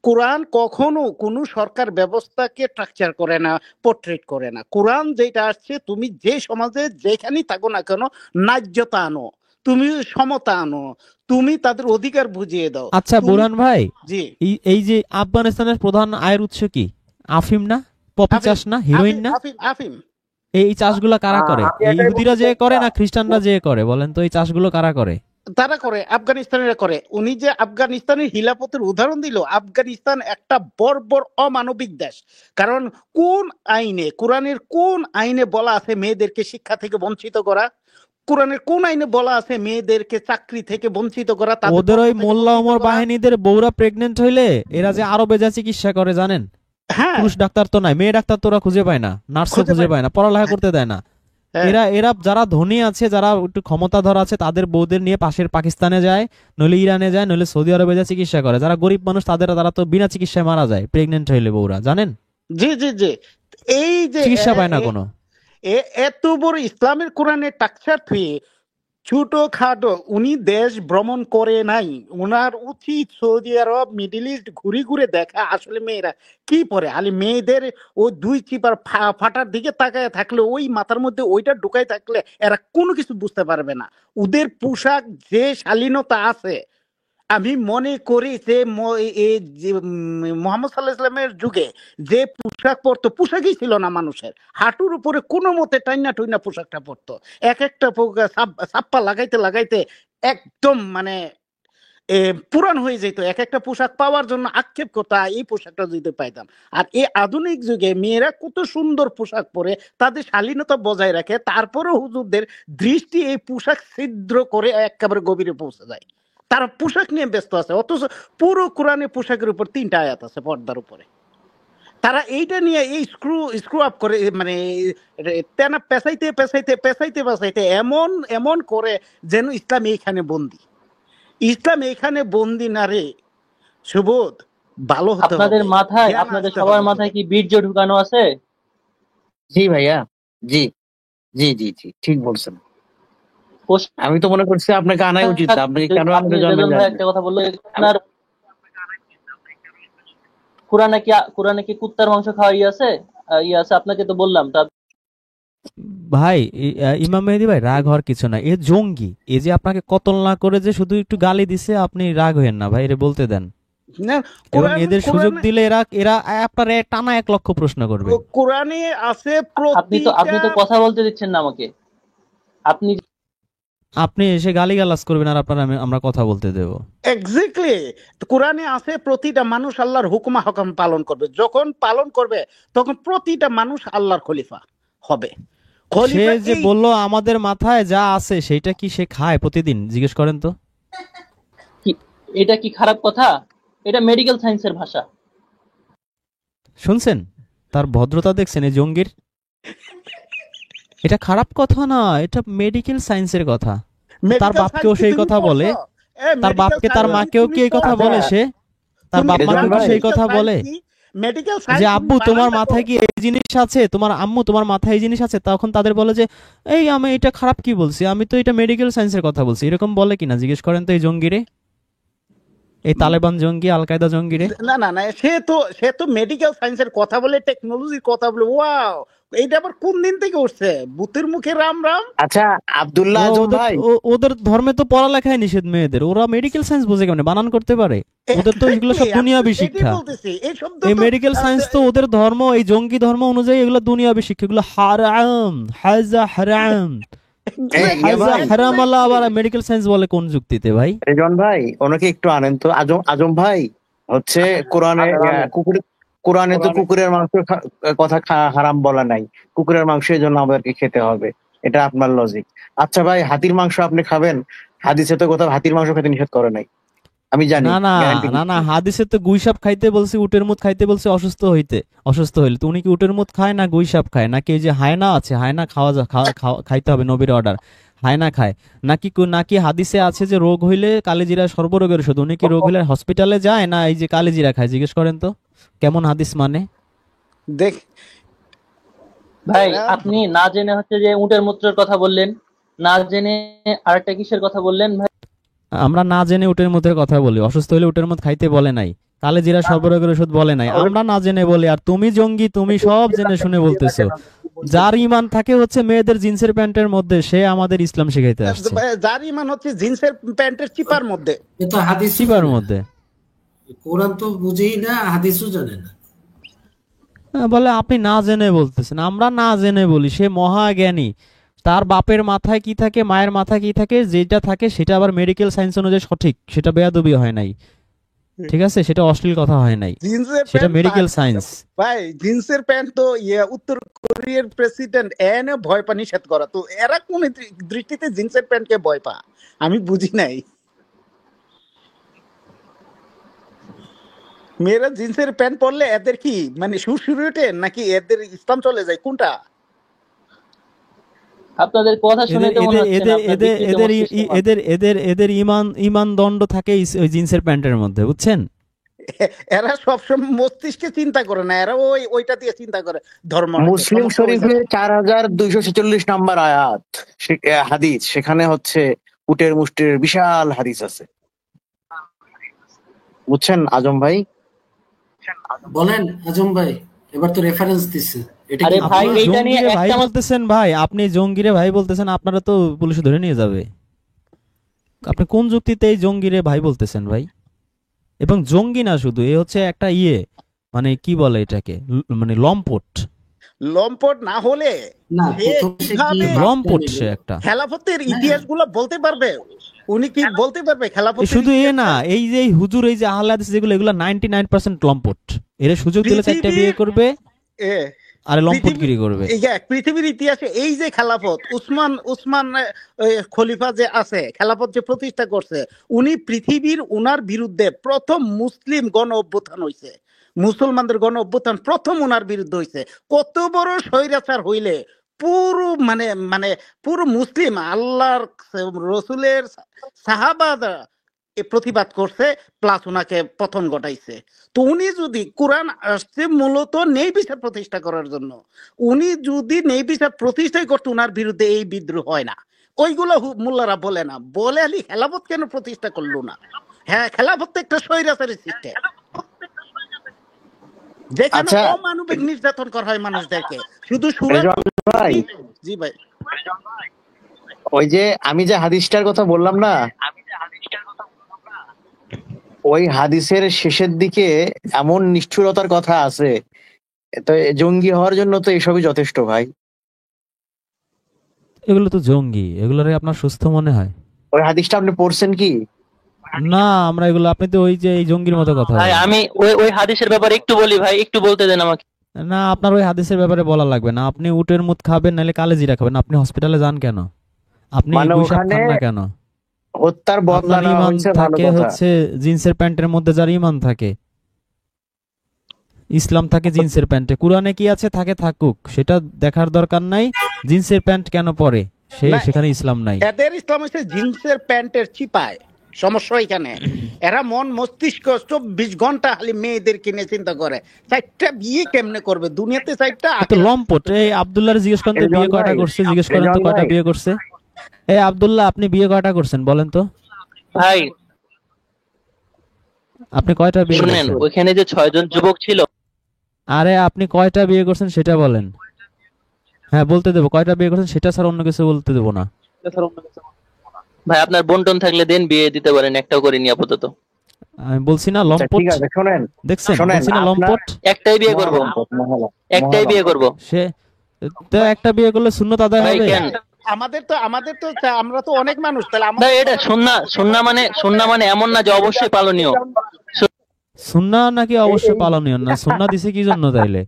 কোরআন কখনো কোনো সরকার ব্যবস্থাকে স্ট্রাকচার করে না, পোর্ট্রেট করে না। কোরআন যেটা আসছে, তুমি যে সমাজে যেখানেই থাকো না কেন, ন্যায্যতা আনো। তুমি সমতা আনো, তুমি তাদের অধিকার বুঝিয়ে দাও। আচ্ছা তুমি বুরহান ভাই, জি এই যে আফগানিস্তানের প্রধান আয়ের উৎস কি? আফিম না, পপি আফিম চাষ না, হিরোইন না? আফিম আফিম এই চাষগুলো কারা করে? আমি এই এটাই ইহুদিরা বলতে যে করে চাচ্ছিলাম। না খ্রিস্টানরা যে করে? বলেন তো এই চাষগুলো কারা করে? তারা করে, আফগানিস্তানিরা করে। উনি যে আফগানিস্তানের হিলাফতের উদাহরণ দিল, আফগানিস্তান একটা বর্বর অমানবিক দেশ। কারণ কোন আইনে, কোরআনের কোন আইনে বলা আছে মেয়েদেরকে শিক্ষা থেকে বঞ্চিত করা? কোরআনের কোন আইনে বলা আছে মেয়েদেরকে চাকরি থেকে বঞ্চিত করা, তাদের ওদের ওই ধর্ম থেকে মোল্লা বঞ্চিত ওমর করা? বাহিনীদের বউরা প্রেগনেন্ট হইলে এরা যে আরবে যা চিকিৎসা করে জানেন? হ্যাঁ, পুরুষ ডাক্তার তো নাই, মেয়ে ডাক্তার তো ওরা খুঁজে পায় না, নার্সও খুঁজে খুঁজে পায় পায় না, পড়ালেখা করতে দেয় না। হ্যাঁ। এরা এরা যারা ধনী আছে, যারা একটু ক্ষমতাধর আছে, তাদের বউদের নিয়ে পাশের পাকিস্তানে যায়, নইলে ইরানে যায়, নইলে সৌদি আরবে যায় চিকিৎসা করে। যারা গরিব মানুষ তারা তো বিনা চিকিৎসায় মারা যায় প্রেগনেন্ট হইলে বউরা, জানেন? জি জি জি। এই যে চিকিৎসা পায় না কোনো। এত বড় ইসলামের কোরআনের টাকচার থুয়ে ছোট খাটো উনি দেশ ভ্রমণ করে নাই। ওনার উচিত সৌদি আরব, মিডিল ইস্ট ঘুরে ঘুরে দেখা আসলে মেয়েরা কি পরে। আলি মেয়েদের ওই দুই চিপার ফাটার দিকে তাকায় থাকলে, ওই মাথার মধ্যে ওইটা ঢুকাই থাকলে এরা কোনো কিছু বুঝতে পারবে না। ওদের পোশাক যে শালীনতা আছে, আমি মনে করি যে মোহাম্মদ সাল্লাহ ইসলামের যুগে যে পোশাক পরতো, পোশাকই ছিল না মানুষের, হাঁটুর উপরে কোনো মতে টাইনা টুইনা পোশাকটা পরতো। এক একটা সাপ্পা লাগাইতে লাগাইতে একদম মানে পুরান হয়ে যেত। এক একটা পোশাক পাওয়ার জন্য আক্ষেপ করতো এই পোশাকটা যদি পাইতাম। আর এই আধুনিক যুগে মেয়েরা কত সুন্দর পোশাক পরে তাদের শালীনতা বজায় রাখে, তারপরেও হুজুরদের দৃষ্টি এই পোশাক ছিদ্র করে একেবারে গভীরে পৌঁছে যায়। তারা পোশাক নিয়ে ব্যস্ত আছে, অথচ পুরো কোরআনে পোশাকের উপর 3টা আয়াত আছে পর্দার উপরে। তারা এইটা নিয়ে এই স্ক্রু আপ করে, মানে তেনা পেঁচাইতে পেঁচাইতে পেঁচাইতে পেঁচাইতে এমন এমন করে যেন ইসলাম এইখানে বন্দি। ইসলাম এইখানে বন্দি না রে সুবোধ, ভালো হতে হবে, আপনাদের মাথায়, জ্ঞান আপনাদের আসতে সবার হবে। মাথায় কি বীর্য ঢুকানো আছে? জি ভাইয়া, জি জি জি জি, ঠিক বলছেন। আমি তো মনে করছি আপনাকে আনাই উচিত, আপনাকে কেন আপনি আমাদের জন্মে রেজন ভাই জানেন। একটা কথা বললো, আপনার কোরআনে কি কুত্তার মাংস খাওয়া ইয়ে আছে? আপনাকে তো বললাম। ভাই ইমাম মেহেদী ভাই, রাগ হওয়ার কিছু না, এ জঙ্গি। এ যে আপনাকে কতল না করে যে শুধু একটু গালি দিছে, আপনি রাগ হইেন না ভাই, এরে বলতে দেন। না, এবং এদের সুযোগ কোরআনে দিলে এরা এরা আপনার টানা 1 লক্ষ প্রশ্ন করবে। কোরআনে আছে আপনি তো কথা বলতে দিচ্ছেন না আমাকে। আপনি এসে গালিগালাজ করবেন আর আমরা কথা বলতে দেব? এক্স্যাক্টলি। কোরআনে আছে প্রতিটা মানুষ আল্লাহর হুকুমা হকাম পালন করবে। যখন পালন করবে তখন প্রতিটা মানুষ আল্লাহর খলিফা হবে। সে খলিফা যে বললো আমাদের মাথায় যা আছে সেইটা কি সে খায় প্রতিদিন? জিজ্ঞেস করেন তো। এটা কি খারাপ কথা? এটা মেডিকেল সায়েন্সের ভাষা। শুনছেন তার ভদ্রতা, দেখছেন এই জঙ্গির? এটা খারাপ কথা না, এটা মেডিকেল সায়েন্সের কথা। তার বাপকেও সেই কথা বলে, তার বাপকে তার মাকেও কি এই কথা বলে? সে তার বাপ মাকে কি সেই কথা বলে যে আব্বু তোমার মাথায় কি এই জিনিস আছে, তোমার আম্মু তোমার মাথায় এই জিনিস আছে? তখন তাদের বলে যে এই আমি এটা খারাপ কি বলছি, আমি তো এটা মেডিকেল সায়েন্সের কথা বলছি। এরকম বলে কিনা জিজ্ঞেস করেন তো এই জঙ্গিরে, এই তালেবান জঙ্গি, আল কায়দা জঙ্গিরে। না না না, সে তো মেডিকেল সায়েন্সের কথা বলে, টেকনোলজির কথা বলে। ওয়াও, এইটা আবার কোন দিন থেকে উঠছে? ভূতের মুখে রাম রাম। আচ্ছা আব্দুল্লাহ আজম ভাই, ওদের ধর্মে তো পড়ালেখায় নিষেধ মেয়েদের, ওরা মেডিকেল সায়েন্স বুঝে কেমনে, বানান করতে পারে? ওদের তো এগুলো সব দুনিয়াবি শিক্ষা। এই মেডিকেল সায়েন্স তো ওদের ধর্ম, এই জঙ্গি ধর্ম অনুযায়ী এগুলো দুনিয়াবি শিক্ষা, এগুলো হারাম, হাজা হারাম, হাজা হারাম। আল্লাহ আবার মেডিকেল সায়েন্স বলে কোন যুক্তিতে ভাই? রেজন ভাই ওনাকে একটু আনেন তো। আজম ভাই হচ্ছে কোরআনে তো কুকুরের মাংস কথা হারাম বলা নাই, কুকুরের মাংসের জন্য আমাদেরকে খেতে হবে, এটা আপনার লজিক। আচ্ছা ভাই, হাতির মাংস আপনি খাবেন? হাদিসে তো কোথাও হাতির মাংস খেতে নিষেধ করে নাই, আমি জানি। না না না না, হাদিসে তো গুইসাপ খাইতে বলছে, উটের মুত খাইতে বলছে অসুস্থ হইলে। তো উনি কি উটের মুত খায় না গুইসাপ খায়? নাকি ওই যে হায়না আছে, হায়না খাইতে হবে, নবীর অর্ডার, হায়না খায়? নাকি হাদিসে আছে যে রোগ হইলে কালিজিরা সর্বরোগের ওষুধ? উনি কি রোগ হইলে হসপিটালে যায় না এই যে কালিজিরা খায়? জিজ্ঞেস করেন তো কেমন হাদিস মানে। দেখ ভাই, আপনি না জেনে হচ্ছে যে উটের মূত্রের কথা বললেন, না জেনে আরেকটা কিসের কথা বললেন ভাই? আমরা না জেনে উটের মুতের কথা বলি। অসুস্থ হলে উটের মুত খাইতে বলে নাই, কালেজিরা সর্বরোগের ওষুধ বলে নাই, আমরা না জেনে বলি। আর তুমি জঙ্গি, তুমি সব জেনে শুনে বলতেছো। যার ইমান থাকে হচ্ছে মেয়েদের জিন্সের প্যান্টের মধ্যে, সে আমাদের ইসলাম শিখাইতে আসছে যার ইমান হচ্ছে জিন্সের প্যান্টের চিপার মধ্যে। এ তো হাদিস চিপার মধ্যে। কোরআন তো বুঝেই না, হাদিসও জানে না। বলে আপনি না জেনে বলতেছেন, আমরা না জেনে বলি। সে মহাজ্ঞানী, তার বাপের মাথায় কি থাকে, মায়ের মাথায় কি থাকে, যেটা থাকে সেটা আবার মেডিকেল সায়েন্স অনুযায়ী সঠিক, সেটা বেয়াদবি হয় নাই, ঠিক আছে, সেটা অশ্লীল কথা হয় নাই, জিন্সের সেটা প্যান্ট মেডিকেল সায়েন্স। ভাই জিন্সের প্যান্ট তো উত্তর কোরিয়ার প্রেসিডেন্ট এনে ভয় পা নিষেধ করা, তো এরা কোন দৃষ্টিতে জিন্সের প্যান্টকে ভয় পা আমি বুঝি নাই। মেয়েরা জিন্সের প্যান্ট পরলে এদের কি মানে সুর শুরু ওঠে নাকি এদের ইসলাম চলে যায়, কোনটা? আপনাদের কথা শুনে এদের তো মনে এদের হচ্ছে না এদের আপনার এদের বিকৃত এদের মস্তিষ্ক মানুষ। এদের এদের এদের ইমান ইমান দণ্ড থাকে ওই জিন্সের প্যান্টের মধ্যে, বুঝছেন? এরা সবসময় মস্তিষ্কে চিন্তা করে না, এরা ওইটা দিয়ে চিন্তা করে ধর্ম। মুসলিম শরীফে 4246 নম্বর আয়াত হাদিস, সেখানে হচ্ছে উটের মুষ্টির বিশাল হাদিস আছে, বুঝছেন আজম ভাই? বলেন আজম ভাই, এবার তো রেফারেন্স দিচ্ছে। এটা আরে কি ভাই, আপনার? এইটা নিয়ে জঙ্গিরে ভাই একটা বলতেছেন ভাই, আপনি জঙ্গিরে ভাই বলতেছেন, আপনারা তো পুলিশে ধরে নিয়ে যাবে। আপনি কোন যুক্তিতে এই জঙ্গিরে ভাই বলতেছেন ভাই? এবং জঙ্গি না শুধু, এ হচ্ছে একটা মানে কি বলে এটাকে, মানে লম্পট। লম্পট না হলে না, সে প্রথম সে কি কিভাবে বার্তা লম্পট নিল? সে একটা। খেলাফতের ইতিহাস গুলো বলতে পারবে? উনি কি বলতে পারবে খেলাফতের শুধু ইতিহাসটা? না, এই যে এই হুজুর, এই যে আহলে হাদিস যেগুলো, এগুলো 99% লম্পট। এরা সুযোগ দিলে 4টা বিয়ে করবে এ, আর লম্পটগিরি করবে। পৃথিবীর ইতিহাসে এই যে খেলাফত উসমান খলিফা যে আছে, খেলাফত যে প্রতিষ্ঠা করছে, উনি পৃথিবীর উনার বিরুদ্ধে প্রথম মুসলিম গণ অভ্যুত্থান হইছে, মুসলমানদের গণ অভ্যুত্থান প্রথম উনার বিরুদ্ধে হইছে। কত বড় স্বৈরাচার হইলে পুরো মানে মানে পুরো মুসলিম আল্লাহর রসুলের সাহাবাদা এ প্রতিবাদ করছে, প্লাস উনাকে পতন ঘটাইছে। তো উনি যদি, কোরআন আসছে মূলত নেই বিচার প্রতিষ্ঠা করার জন্য, উনি যদি নেই বিচার প্রতিষ্ঠাই করতো, উনার বিরুদ্ধে এই বিদ্রোহ হয় না। ওইগুলো মোল্লারা বলে না, বলে আলী খেলাফত কেন প্রতিষ্ঠা করলো না? হ্যাঁ, খেলাফত তো একটা স্বৈরাচারী সিস্টেম, যেখানে আচ্ছা অমানবিক নির্যাতন করা হয় মানুষদেরকে। শুধু সুরা রেজওয়ান ভাই, জি ভাই, ওই যে আমি যে হাদিসটার কথা বললাম না, ওই হাদিসের শেষের দিকে এমন নিষ্ঠুরতার কথা আছে, তো জঙ্গি হওয়ার জন্য তো এসবই যথেষ্ট ভাই। এগুলো তো জঙ্গি, এগুলোরে আপনার সুস্থ মনে হয়? ওই হাদিসটা আপনি পড়ছেন কি? না, আমরা এগুলো, আপনি তো ওই যে এই জঙ্গির মতো কথা ভাই বলেন। আমি ওই হাদিসের ব্যাপারে একটু বলি ভাই, একটু বলতে দেন আমাকে। না, আপনার ওই হাদিসের ব্যাপারে বলা লাগবে না। আপনি উটের মুত খাবেন, নাহলে কালেজিরা খাবেন। আপনি হসপিটালে যান কেন? আপনি মানে গুইসাপ ওখানে খান না কেন? হত্যার বদলা আপনার নেওয়া ইমান হয়েছে, ভালো থাকে কথা। হচ্ছে জিন্সের প্যান্টের মধ্যে, যার ইমান থাকে। ইসলাম থাকে জিন্সের প্যান্টে। কোরআনে কি আছে থাকে থাকুক, সেটা দেখার দরকার নাই। জিন্সের প্যান্ট কেন পরে, না, সেখানে ইসলাম নাই। এদের ইসলাম হচ্ছে জিন্সের প্যান্টের চিপায়। সমস্যা এখানে, এরা মন মস্তিষ্ক 24 ঘন্টা খালি মেয়েদের কিনে চিন্তা করে। 4টা বিয়ে কেমনে করবে দুনিয়াতে? 4টা তো লম্পট। এই আব্দুল্লাহর জিজ্ঞেস করেন তো রেজওয়ান বিয়ে কয়টা ভাই, করছে, জিজ্ঞেস করেন তো রেজওয়ান কয়টা ভাই, বিয়ে করছে। এই আব্দুল্লাহ, আপনি বিয়ে কয়টা করছেন বলেন তো? ভাই আপনি কয়টা বিয়ে শুনেন, করছেন? ওইখানে যে 6 জন যুবক ছিল, আরে আপনি কয়টা বিয়ে করছেন সেটা বলেন। হ্যাঁ, বলতে দেবো কয়টা বিয়ে করছেন, সেটা ছাড়া অন্য কিছু বলতে দেবো না। ভাই আপনার বন্টন থাকলে দেন, বিয়ে দিতে পারেন, একটাও করিনি আপাতত। আমি বলছি না আচ্ছা, লম্পট? ঠিক আছে, শোনেন দেখছেন, শোনেন, বলছি না আপনার লম্পট। একটাই বিয়ে করব, একটাই বিয়ে করব। সে তো একটা বিয়ে করলে সুন্নত আদায় ভাই হবে। কেন? আমাদের তো আমরা তো অনেক মানুষ, তাহলে না, আমাদের এটা সুন্নাহ মানে এমন না যে অবশ্যই পালনীয়। সুন্নাহ নাকি অবশ্যই পালনীয় না? সুন্নাহ দিছে কি জন্য তাইলে?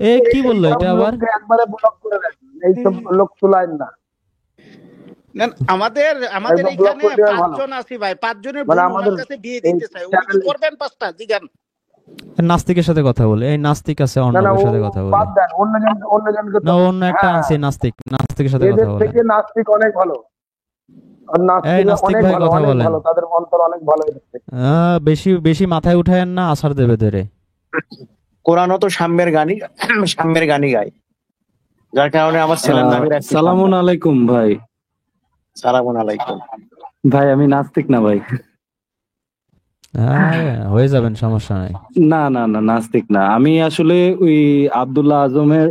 এ কি বললো এটা আবার? লোককে একবারে ব্লক করে দেন, এইসব লোক চুলাইন না। না, আমাদের একদম ব্লক এখানে করে দেওয়া ভালো। 5 জন আছি ভাই, 5 জনের মানে বোন আমাদের ওনার কাছে বিয়ে এই দিতে চাই, উনি কি চ্যানেলে করবেন? 5টা জিগান। নাস্তিকের সাথে কথা বলে, এই নাস্তিক আছে না না, অর্ণবের ও সাথে কথা বলে। বাদ দেন, অন্যজনকে না, তো অন্য একটা হ্যাঁ, আনছে নাস্তিকের সাথে কথা এদের বলে। থেকে নাস্তিক অনেক ভালো, আর এই নাস্তিক নাস্তিক অনেক ভাই ভালো, কথা অনেক বলেন। ভালো, তাদের অন্তর অনেক ভালো এদের থেকে। বেশি বেশি মাথায় উঠায়েন না, আসার দেবে ধরে। কোরআনও তো সাম্যের গানই গায়, যার কারণে আমার ছেলের নামের একটি সালামুন আলাইকুম ভাই। সালামুন আলাইকুম। ভাই আমি নাস্তিক না ভাই। হ্যাঁ, হয়ে যাবেন, সমস্যা নাই। না না না, নাস্তিক না আমি। আসলে ওই আব্দুল্লাহ আজমের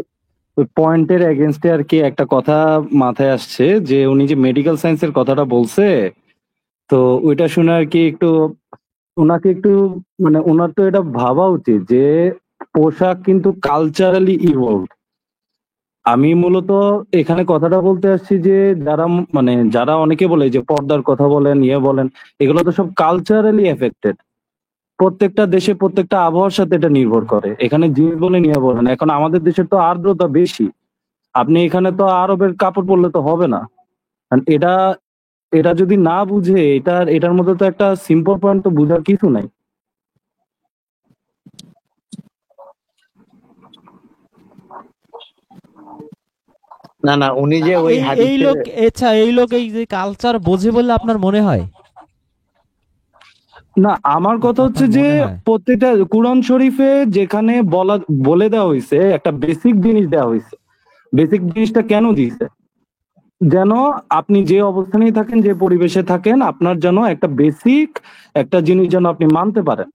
ওই পয়েন্টের এগেনস্টে আর কি একটা কথা মাথায় আসছে, যে উনি যে মেডিকেল সায়েন্সের কথাটা বলছে, তো ওইটা শুনে আর কি একটু ওনাকে একটু মানে ওনার তো এটা ভাবা উচিত যে পোশাক কিন্তু কালচারালি ইভলভ। আমি মূলত এখানে কথাটা বলতে আসছি যে মানে যারা অনেকে বলে যে পর্দার কথা বলেন, ইয়ে বলেন, এগুলো তো সব কালচারালি এফেক্টেড। প্রত্যেকটা দেশে প্রত্যেকটা আবহাওয়ার সাথে এটা নির্ভর করে। এখানে জিন্স বলেন, ইয়ে বলেন, এখন আমাদের দেশে তো আর্দ্রতা বেশি, আপনি এখানে তো আরবের কাপড় পরলে তো হবে না। কারণ এটা এটা যদি না বুঝে, এটার মধ্যে তো একটা সিম্পল পয়েন্ট তো বুঝার কিছু নাই। না না, উনি যে ওই এই এই হাদিসের লোক আচ্ছা, এই লোক এই যে কালচার বোঝে বলে আপনার মনে হয়? না, আমার কথা হচ্ছে আপনার যে মনে হয়? প্রত্যেকটা কোরআন শরীফে যেখানে বলে দেওয়া হয়েছে, একটা বেসিক জিনিস দেওয়া হয়েছে। বেসিক জিনিসটা কেন দিয়েছে? যেন আপনি যে অবস্থানেই থাকেন, যে পরিবেশে থাকেন, আপনার যেন একটা বেসিক একটা জিনিস যেন আপনি মানতে পারেন।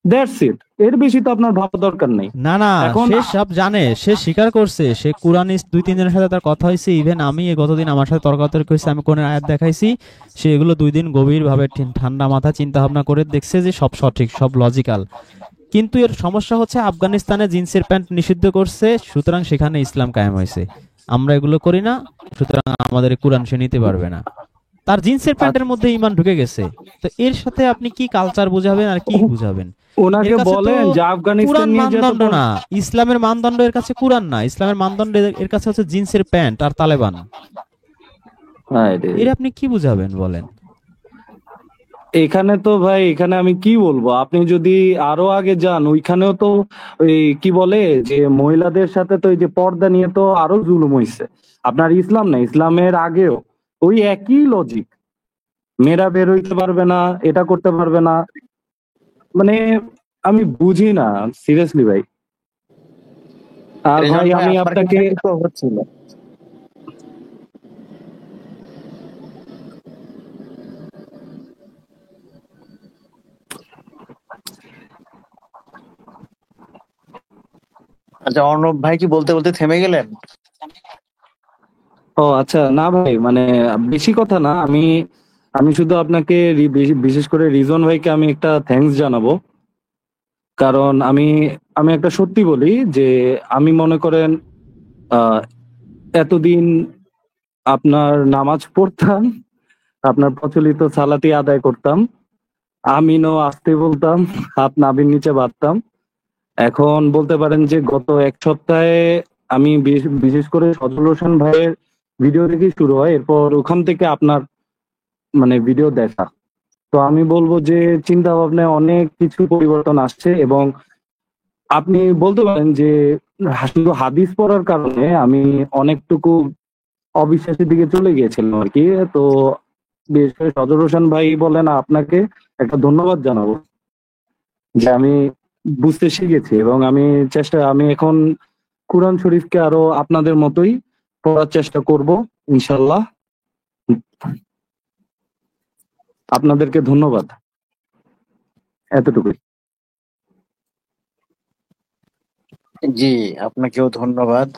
That's it. এর বেশি তো আপনার ভাবা দরকার নেই। না না, এখন সে সব জানে, সে স্বীকার করছে, সে কুরানিস্ট, 2-3 জনের সাথে তার কথা হয়েছে। ইভেন আমি গতদিন আমার সাথে তর্কাতর্কি হয়েছে, আমি কোন আয়াত দেখাইছি, সে এগুলো 2 দিন গভীর ভাবে ঠান্ডা মাথা চিন্তা ভাবনা করে দেখছে যে সব সঠিক, সব লজিক্যাল। কিন্তু এর সমস্যা হচ্ছে আফগানিস্তানে জিন্সের প্যান্ট নিষিদ্ধ করছে, সুতরাং সেখানে ইসলাম কায়েম হয়েছে। আমরা এগুলো করি না, সুতরাং আমাদের কোরআন সে নিতে পারবে না। তার জিন্সের প্যান্টের মধ্যে ইমান ঢুকে গেছে। তো এর সাথে আপনি কি কালচার বুঝাবেন আর কি বুঝাবেন? এর ওনাকে কাছে তো বলেন যে আফগানিস্তান কোরআন নিয়ে যত মানদণ্ড না, ইসলামের মানদণ্ড এর কাছে কোরআন না, ইসলামের মানদণ্ড এর কাছে হচ্ছে জিন্সের প্যান্ট আর তালেবান। এর আপনি কি বুঝাবেন বলেন? এখানে তো ভাই, এখানে আমি কি বলবো, আপনি যদি আরো আগে যান, ওইখানেও তো ওই কি বলে যে মহিলাদের সাথে তো এই যে পর্দা নিয়ে তো আরো জুলুম হইছে। আপনার ইসলাম না, ইসলামের আগেও ওই একই লজিক। মেয়েরা বের হইতে পারবে না, এটা করতে পারবে না, মানে আমি বুঝি না সিরিয়াসলি ভাই। আর রেজন ভাই ভাই, আমি আপনার আপনাকে কিন্তু একটু হচ্ছিল। আচ্ছা, অর্ণব ভাই কি বলতে বলতে থেমে গেলেন? ও আচ্ছা, না ভাই মানে বেশি কথা না, আমি আমি শুধু আপনাকে বিশেষ করে রিজন ভাইকে আমি একটা থ্যাঙ্কস জানাবো। কারণ আমি আমি একটা সত্যি বলি যে আমি মনে করেন আহ এতদিন আপনার নামাজ পড়তাম, আপনার প্রচলিত সালাতি আদায় করতাম, আমিনও আসতে বলতাম, হাত নাভির নিচে বাঁধতাম। এখন বলতে পারেন যে গত এক সপ্তাহে আমি বিশেষ করে সজল হোসেন ভাইয়ের ভিডিও দেখেই শুরু হয়, এরপর ওখান থেকে আপনার মানে ভিডিও দেখা। তো আমি বলবো যে চিন্তা ভাবনায় অনেক কিছু পরিবর্তন আসছে, এবং আপনি বলতে পারেন যে শুধু হাদিস পড়ার কারণে আমি অনেকটুকু অবিশ্বাসের দিকে চলে গিয়েছিলাম আর কি। তো বিশেষ করে সজল হোসেন ভাই বলেন, আপনাকে একটা ধন্যবাদ জানাবো যে আমি বুঝতে শিখেছি, এবং আমি এখন কুরআন শরীফকে আরো আপনাদের মতোই পড়ার চেষ্টা করব ইনশাল্লাহ। আপনাদেরকে ধন্যবাদ, এতটুকুই। জি, আপনাকেও ধন্যবাদ।